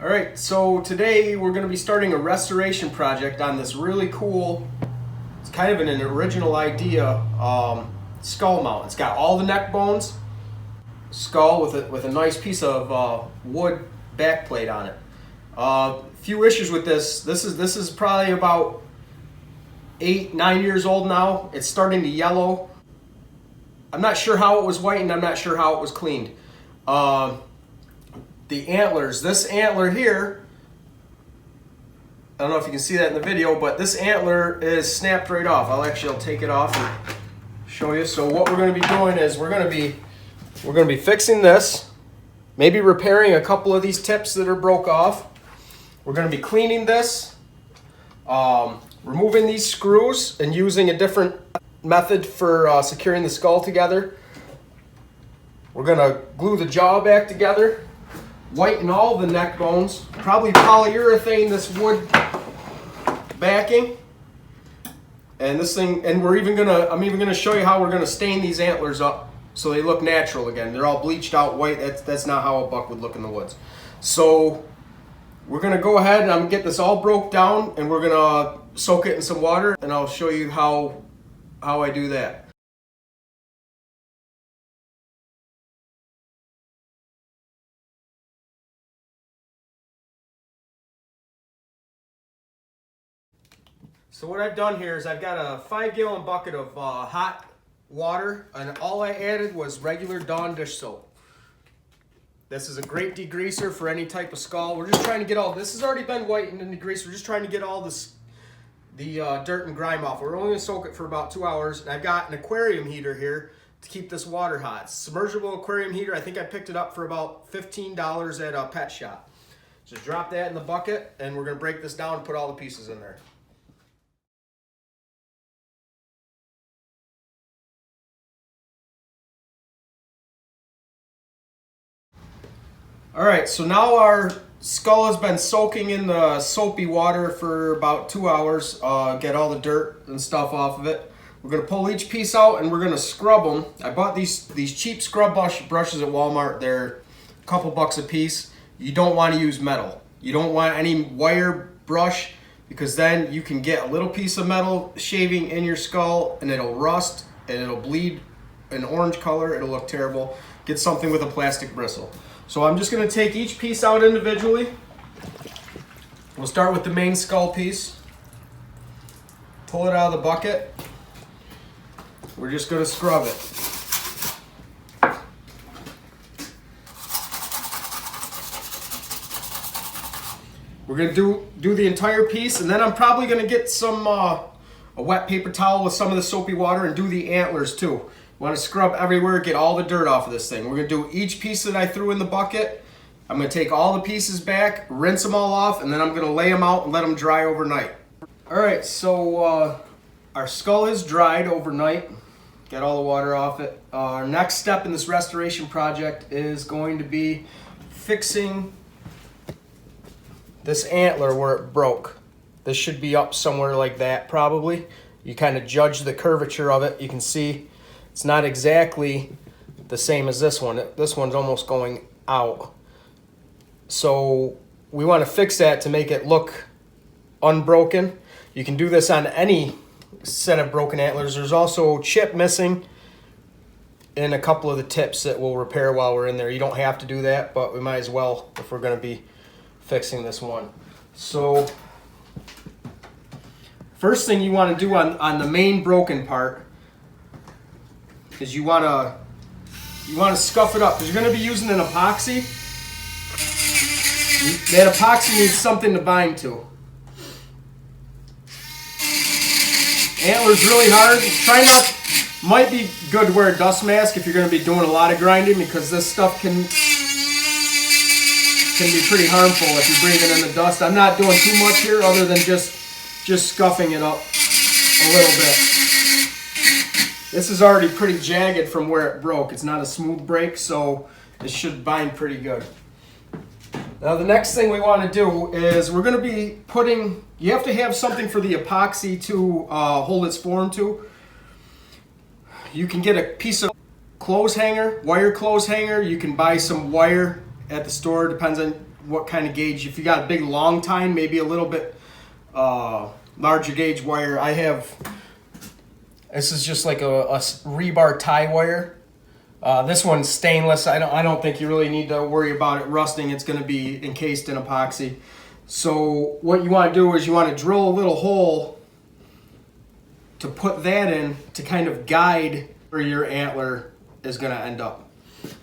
All right, so today we're going to be starting a restoration project on this really cool, it's kind of an original idea, skull mount. It's got all the neck bones, skull with a nice piece of wood back plate on it. Few issues with this. This is probably about 8-9 years old now. It's starting to yellow. I'm not sure how it was whitened. I'm not sure how it was cleaned. The antlers, this antler here, I don't know if you can see that in the video, but this antler is snapped right off. I'll take it off and show you. So what we're going to be doing is we're going to be fixing this, maybe repairing a couple of these tips that are broke off. We're going to be cleaning this, removing these screws and using a different method for securing the skull together. We're going to glue the jaw back together, whiten all the neck bones, probably polyurethane this wood backing, and this thing, and I'm even gonna show you how we're gonna stain these antlers up so they look natural again. They're all bleached out white. That's not how a buck would look in the woods. So we're gonna go ahead and I'm gonna get this all broke down, and we're gonna soak it in some water, and I'll show you how I do that. So what I've done here is I've got a 5-gallon bucket of hot water, and all I added was regular Dawn dish soap. This is a great degreaser for any type of skull. We're just trying to get all, this has already been whitened and degreased. We're just trying to get all the dirt and grime off. We're only going to soak it for about 2 hours. And I've got an aquarium heater here to keep this water hot. It's a submersible aquarium heater. I think I picked it up for about $15 at a pet shop. Just drop that in the bucket, and we're going to break this down and put all the pieces in there. All right, so now our skull has been soaking in the soapy water for about 2 hours. Get all the dirt and stuff off of it. We're gonna pull each piece out and we're gonna scrub them. I bought these cheap scrub brushes at Walmart. They're a couple bucks a piece. You don't want to use metal. You don't want any wire brush, because then you can get a little piece of metal shaving in your skull and it'll rust and it'll bleed an orange color. It'll look terrible. Get something with a plastic bristle. So I'm just going to take each piece out individually. We'll start with the main skull piece. Pull it out of the bucket. We're just going to scrub it. We're going to do the entire piece, and then I'm probably going to get some a wet paper towel with some of the soapy water and do the antlers too. Want to scrub everywhere, get all the dirt off of this thing. We're going to do each piece that I threw in the bucket. I'm going to take all the pieces back, rinse them all off, and then I'm going to lay them out and let them dry overnight. All right, so our skull is dried overnight. Get all the water off it. Our next step in this restoration project is going to be fixing this antler where it broke. This should be up somewhere like that probably. You kind of judge the curvature of it. You can see it's not exactly the same as this one. This one's almost going out. So we want to fix that to make it look unbroken. You can do this on any set of broken antlers. There's also chip missing in a couple of the tips that we'll repair while we're in there. You don't have to do that, but we might as well if we're going to be fixing this one. So first thing you want to do on the main broken part is you want to scuff it up, because you're going to be using an epoxy. That epoxy needs something to bind to. Antler's really hard. Try not, might be good to wear a dust mask if you're going to be doing a lot of grinding, because this stuff can be pretty harmful if you're breathing in the dust. I'm not doing too much here other than just scuffing it up a little bit. This is already pretty jagged from where it broke. It's not a smooth break, so it should bind pretty good. Now the next thing we want to do is we're going to be putting, you have to have something for the epoxy to hold its form to. You can get a piece of clothes hanger, wire clothes hanger. You can buy some wire at the store, depends on what kind of gauge. If you got a big long tine, maybe a little bit larger gauge wire. I have, this is just like a rebar tie wire. This one's stainless. I don't think you really need to worry about it rusting. It's going to be encased in epoxy. So what you want to do is you want to drill a little hole to put that in to kind of guide where your antler is going to end up.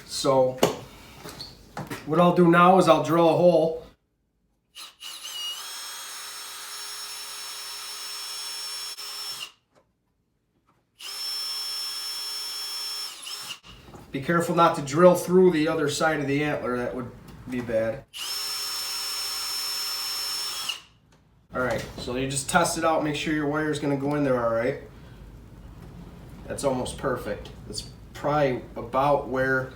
So what I'll do now is I'll drill a hole. Be careful not to drill through the other side of the antler. That would be bad. All right, so you just test it out, make sure your wire is going to go in there all right. That's almost perfect. That's probably about where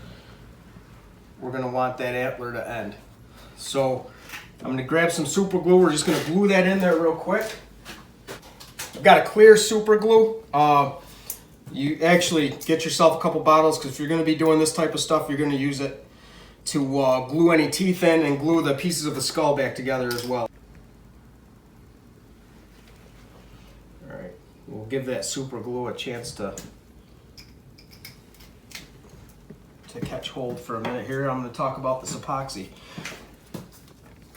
we're going to want that antler to end. So I'm going to grab some super glue. We're just going to glue that in there real quick. I've got a clear super glue. You actually get yourself a couple bottles, because if you're going to be doing this type of stuff, you're going to use it to glue any teeth in and glue the pieces of the skull back together as well. All right, we'll give that super glue a chance to catch hold for a minute here. I'm going to talk about this epoxy.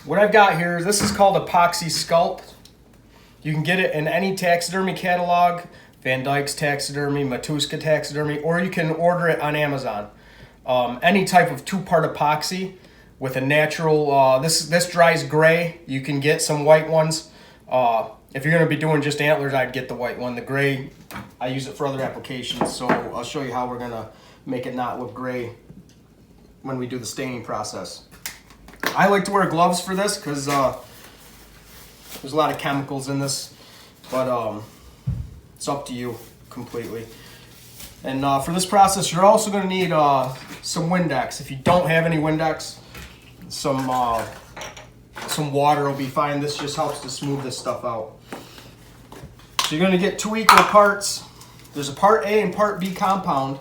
What I've got here, this is called Epoxy Sculpt. You can get it in any taxidermy catalog. Van Dyke's Taxidermy, Matuska Taxidermy, or you can order it on Amazon. Any type of two-part epoxy with a natural, this dries gray. You can get some white ones. If you're going to be doing just antlers, I'd get the white one. The gray, I use it for other applications, so I'll show you how we're going to make it not look gray when we do the staining process. I like to wear gloves for this because there's a lot of chemicals in this, but it's up to you completely. And for this process, you're also going to need some Windex. If you don't have any Windex, some water will be fine. This just helps to smooth this stuff out. So you're going to get 2 equal parts. There's a part A and part B compound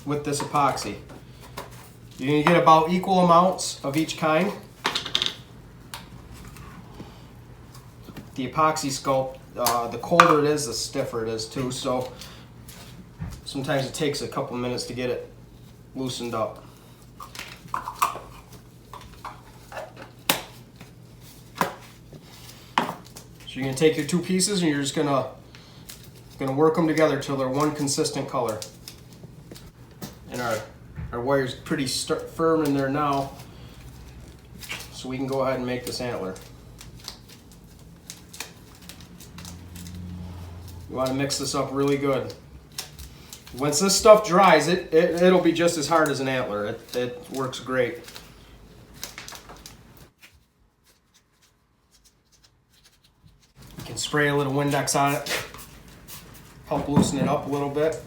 with this epoxy. You're going to get about equal amounts of each kind. The Epoxy Sculpt, the colder it is, the stiffer it is too, so sometimes it takes a couple minutes to get it loosened up. So you're going to take your two pieces and you're just going to work them together till they're one consistent color. And our wire's pretty firm in there now, so we can go ahead and make this antler. You want to mix this up really good. Once this stuff dries, it'll be just as hard as an antler. It works great. You can spray a little Windex on it, help loosen it up a little bit.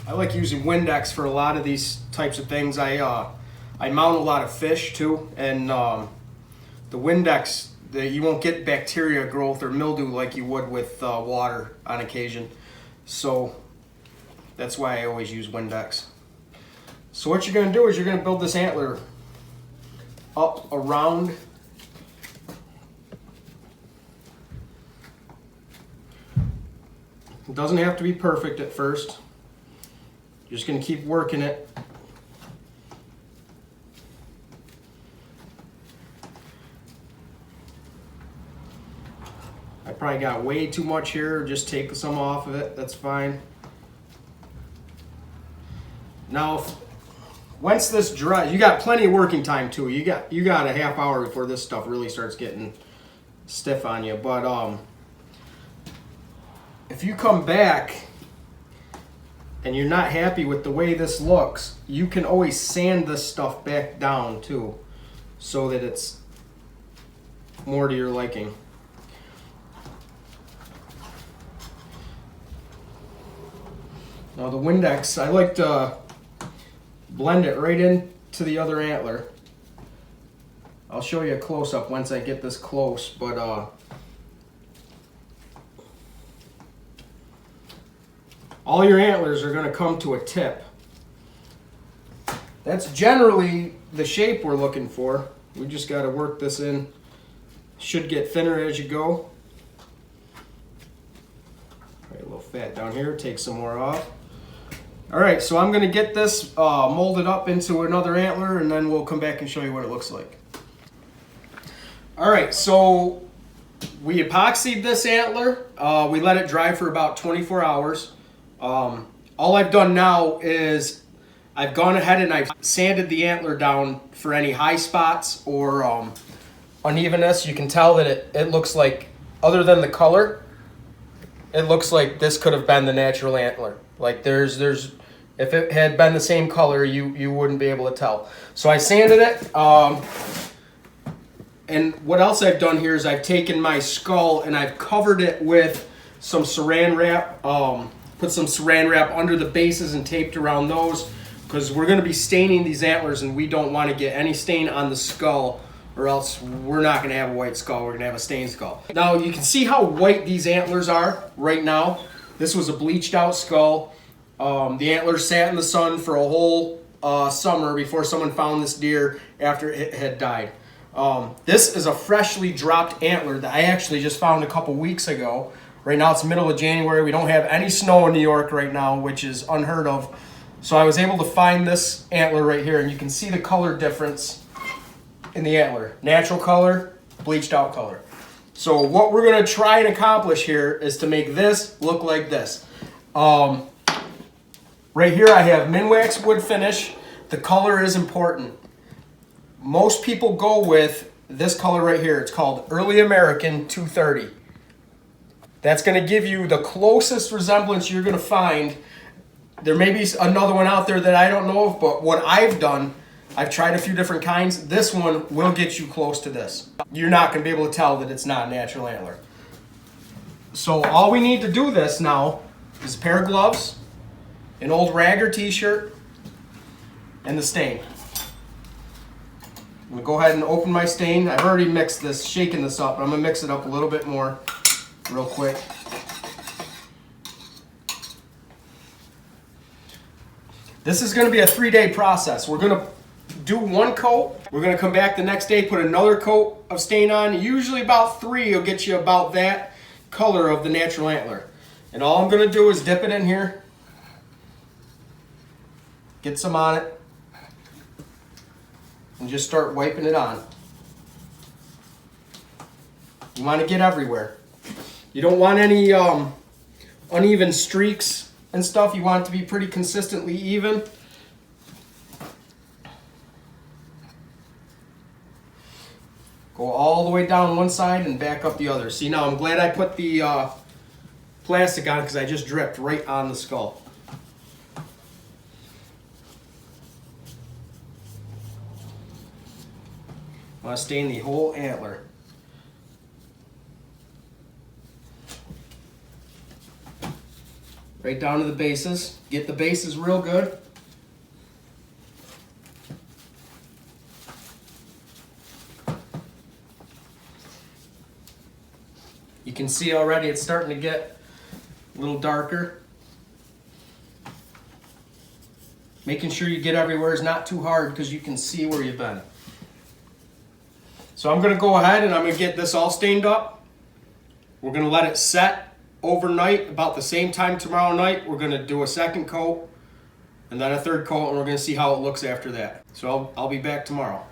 I like using Windex for a lot of these types of things. I mount a lot of fish too, and the Windex, you won't get bacteria growth or mildew like you would with water on occasion. So that's why I always use Windex. So what you're going to do is you're going to build this antler up around it. Doesn't have to be perfect at first. You're just going to keep working it. I probably got way too much here. Just take some off of it. That's fine. Now, once this dries, you got plenty of working time too. You got a half hour before this stuff really starts getting stiff on you. But if you come back and you're not happy with the way this looks, you can always sand this stuff back down too, so that it's more to your liking. Now the Windex, I like to blend it right into the other antler. I'll show you a close-up once I get this close, but all your antlers are going to come to a tip. That's generally the shape we're looking for. We just got to work this in. Should get thinner as you go. Right, a little fat down here, take some more off. All right, so I'm gonna get this molded up into another antler, and then we'll come back and show you what it looks like. All right, so we epoxied this antler. We let it dry for about 24 hours. All I've done now is I've gone ahead and I've sanded the antler down for any high spots or unevenness. You can tell that it looks like, other than the color, it looks like this could have been the natural antler. Like there's if it had been the same color, you wouldn't be able to tell. So I sanded it. And what else I've done here is I've taken my skull and I've covered it with some saran wrap. Put some saran wrap under the bases and taped around those, because we're going to be staining these antlers and we don't want to get any stain on the skull, or else we're not going to have a white skull. We're going to have a stained skull. Now you can see how white these antlers are right now. This was a bleached out skull. The antlers sat in the sun for a whole summer before someone found this deer after it had died. This is a freshly dropped antler that I actually just found a couple weeks ago. Right now it's middle of January. We don't have any snow in New York right now, which is unheard of. So I was able to find this antler right here, and you can see the color difference in the antler. Natural color, bleached out color. So what we're going to try and accomplish here is to make this look like this. Right here I have Minwax wood finish. The color is important. Most people go with this color right here. It's called Early American 230. That's going to give you the closest resemblance you're going to find. There may be another one out there that I don't know of, but what I've done, I've tried a few different kinds. This one will get you close to this. You're not going to be able to tell that it's not a natural antler. So all we need to do this now is a pair of gloves, an old rag or t-shirt, and the stain. I'm going to go ahead and open my stain. I've already mixed this, shaken this up, but I'm going to mix it up a little bit more real quick. This is going to be a 3-day process. We're going to do one coat. We're going to come back the next day, put another coat of stain on. Usually about 3 will get you about that color of the natural antler. And all I'm going to do is dip it in here. Get some on it. And just start wiping it on. You want to get everywhere. You don't want any uneven streaks and stuff. You want it to be pretty consistently even. Go all the way down one side and back up the other. See, now I'm glad I put the plastic on, because I just dripped right on the skull. I want to stain the whole antler. Right down to the bases. Get the bases real good. You can see already it's starting to get a little darker. Making sure you get everywhere is not too hard, because you can see where you've been. So I'm going to go ahead and I'm going to get this all stained up. We're going to let it set overnight. About the same time tomorrow night, we're going to do a second coat and then a third coat, and we're going to see how it looks after that. So I'll be back tomorrow.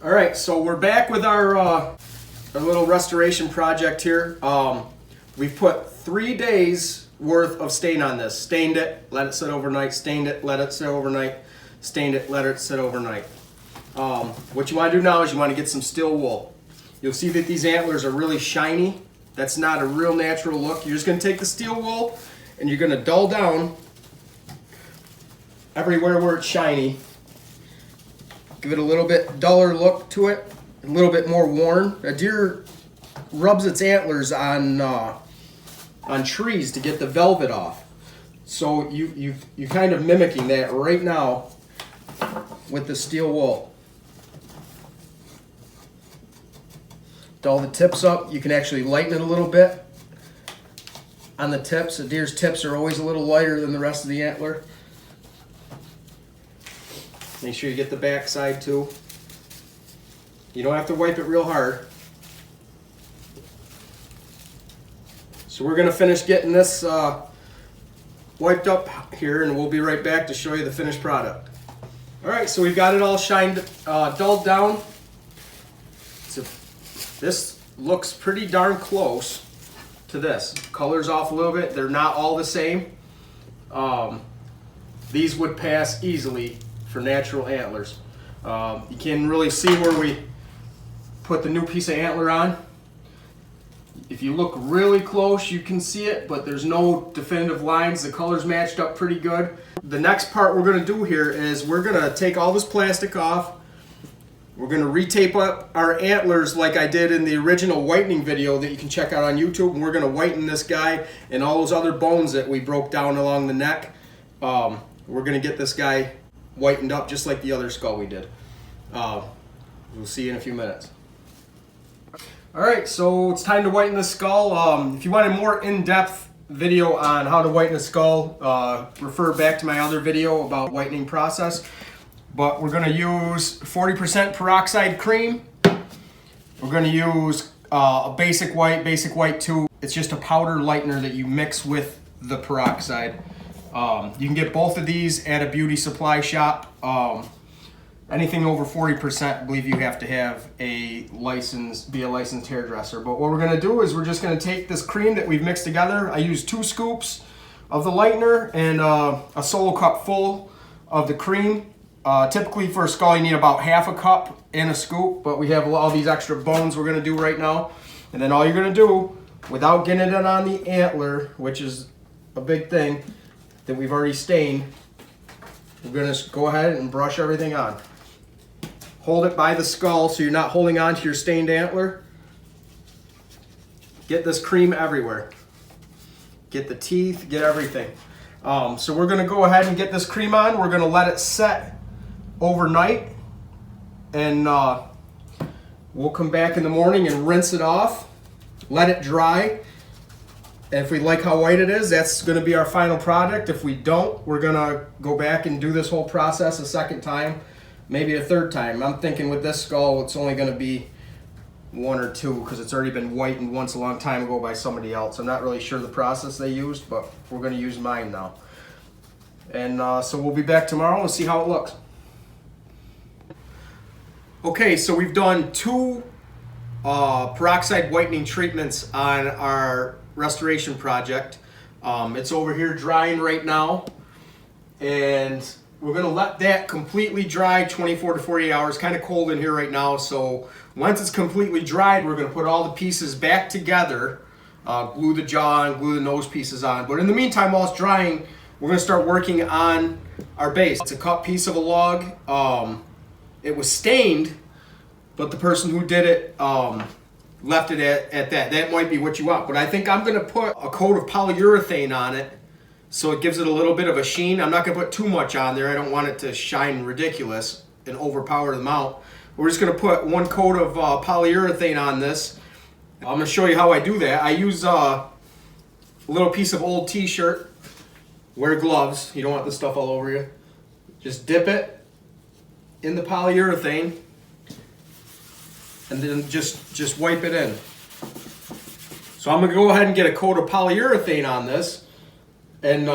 All right, so we're back with our little restoration project here. We've put 3 days worth of stain on this. Stained it, let it sit overnight, stained it, let it sit overnight, stained it, let it sit overnight. What you want to do now is you want to get some steel wool. You'll see that these antlers are really shiny. That's not a real natural look. You're just going to take the steel wool and you're going to dull down everywhere where it's shiny. Give it a little bit duller look to it, a little bit more worn. A deer rubs its antlers on trees to get the velvet off. So you're kind of mimicking that right now with the steel wool. Dull the tips up. You can actually lighten it a little bit on the tips. A deer's tips are always a little lighter than the rest of the antler. Make sure you get the back side too. You don't have to wipe it real hard. So we're going to finish getting this wiped up here, and we'll be right back to show you the finished product. Alright, so we've got it all shined, dulled down. So this looks pretty darn close to this. Color's off a little bit. They're not all the same. These would pass easily for natural antlers. You can really see where we put the new piece of antler on. If you look really close, you can see it, but there's no definitive lines. The color's matched up pretty good. The next part we're going to do here is we're going to take all this plastic off. We're going to retape up our antlers like I did in the original whitening video that you can check out on YouTube. And we're going to whiten this guy and all those other bones that we broke down along the neck. We're going to get this guy whitened up just like the other skull we did. We'll see you in a few minutes. Alright, so it's time to whiten the skull. If you want a more in-depth video on how to whiten a skull, refer back to my other video about whitening process. But we're going to use 40% peroxide cream. We're going to use a basic white 2. It's just a powder lightener that you mix with the peroxide. You can get both of these at a beauty supply shop. Anything over 40%, I believe you have to have a license, be a licensed hairdresser. But what we're going to do is we're just going to take this cream that we've mixed together. I use 2 scoops of the lightener and a solo cup full of the cream. Typically for a skull you need about half a cup in a scoop, but we have all these extra bones we're going to do right now. And then all you're going to do, without getting it on the antler, which is a big thing that we've already stained, we're going to go ahead and brush everything on. Hold it by the skull so you're not holding on to your stained antler. Get this cream everywhere. Get the teeth, get everything. So we're going to go ahead and get this cream on. We're going to let it set overnight, and we'll come back in the morning and rinse it off, let it dry. And if we like how white it is, that's going to be our final product. If we don't, we're going to go back and do this whole process a second time, maybe a third time. I'm thinking with this skull, it's only going to be 1 or 2 because it's already been whitened once a long time ago by somebody else. I'm not really sure the process they used, but we're going to use mine now. And so we'll be back tomorrow and see how it looks. Okay, so we've done 2 peroxide whitening treatments on our restoration project. It's over here drying right now, and we're going to let that completely dry 24 to 48 hours. Kind of cold in here right now, so once it's completely dried, we're going to put all the pieces back together, glue the jaw on, glue the nose pieces on. But in the meantime, while it's drying, we're going to start working on our base. It's a cut piece of a log. It was stained, but the person who did it left it at that. That might be what you want, but I think I'm going to put a coat of polyurethane on it so it gives it a little bit of a sheen. I'm not going to put too much on there. I don't want it to shine ridiculous and overpower the mount. We're just going to put 1 coat of polyurethane on this. I'm going to show you how I do that. I use a little piece of old t-shirt. Wear gloves. You don't want this stuff all over you. Just dip it in the polyurethane and then just wipe it in. So I'm going to go ahead and get a coat of polyurethane on this, and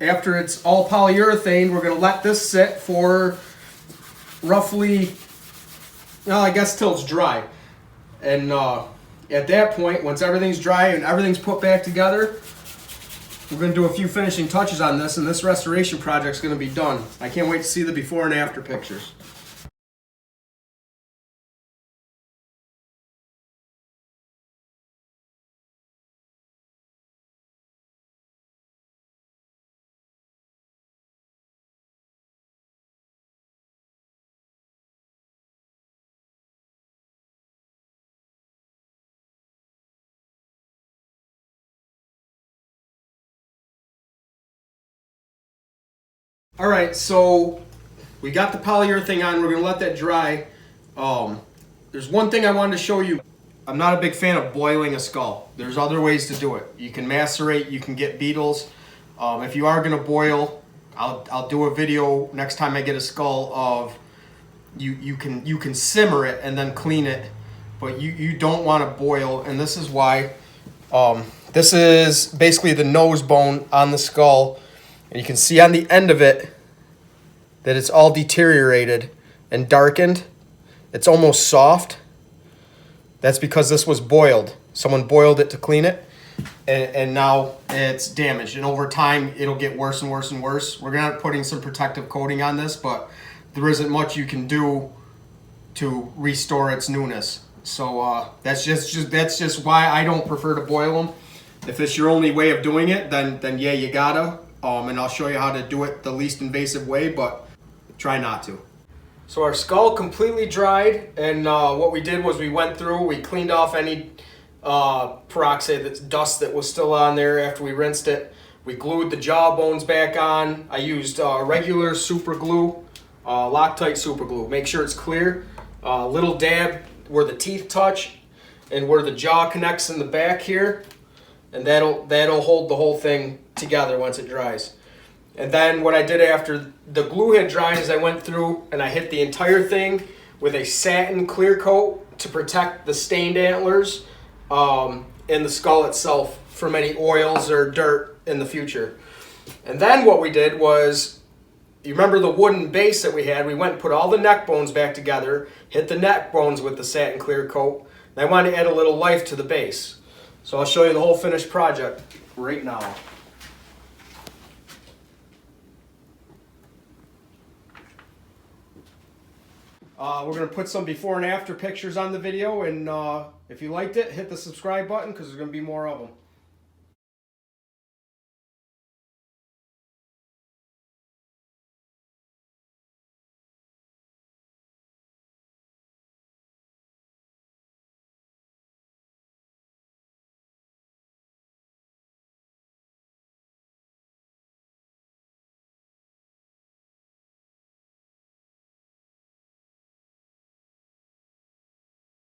after it's all polyurethane, we're going to let this sit for roughly, well, I guess till it's dry. And at that point, once everything's dry and everything's put back together, we're going to do a few finishing touches on this, and this restoration project's going to be done. I can't wait to see the before and after pictures. All right, so we got the polyurethane on. We're going to let that dry. There's one thing I wanted to show you. I'm not a big fan of boiling a skull. There's other ways to do it. You can macerate, you can get beetles. If you are going to boil, I'll do a video next time I get a skull of you can simmer it and then clean it, but you don't want to boil, and this is why. This is basically the nose bone on the skull, and you can see on the end of it that it's all deteriorated and darkened. It's almost soft. That's because this was boiled. Someone boiled it to clean it, and now it's damaged. And over time, it'll get worse and worse and worse. We're gonna be putting some protective coating on this, but there isn't much you can do to restore its newness. So that's just why I don't prefer to boil them. If it's your only way of doing it, then yeah, you gotta. And I'll show you how to do it the least invasive way, but try not to. So our skull completely dried, and what we did was we went through, we cleaned off any peroxide, that's dust that was still on there after we rinsed it. We glued the jaw bones back on. I used regular super glue, Loctite super glue. Make sure it's clear. Little dab where the teeth touch and where the jaw connects in the back here, and that'll hold the whole thing together once it dries. And then what I did after the glue had dried is I went through and I hit the entire thing with a satin clear coat to protect the stained antlers and the skull itself from any oils or dirt in the future. And then what we did was, you remember the wooden base that we had? We went and put all the neck bones back together, hit the neck bones with the satin clear coat, and I wanted to add a little life to the base. So I'll show you the whole finished project right now. We're going to put some before and after pictures on the video, and if you liked it, hit the subscribe button because there's going to be more of them.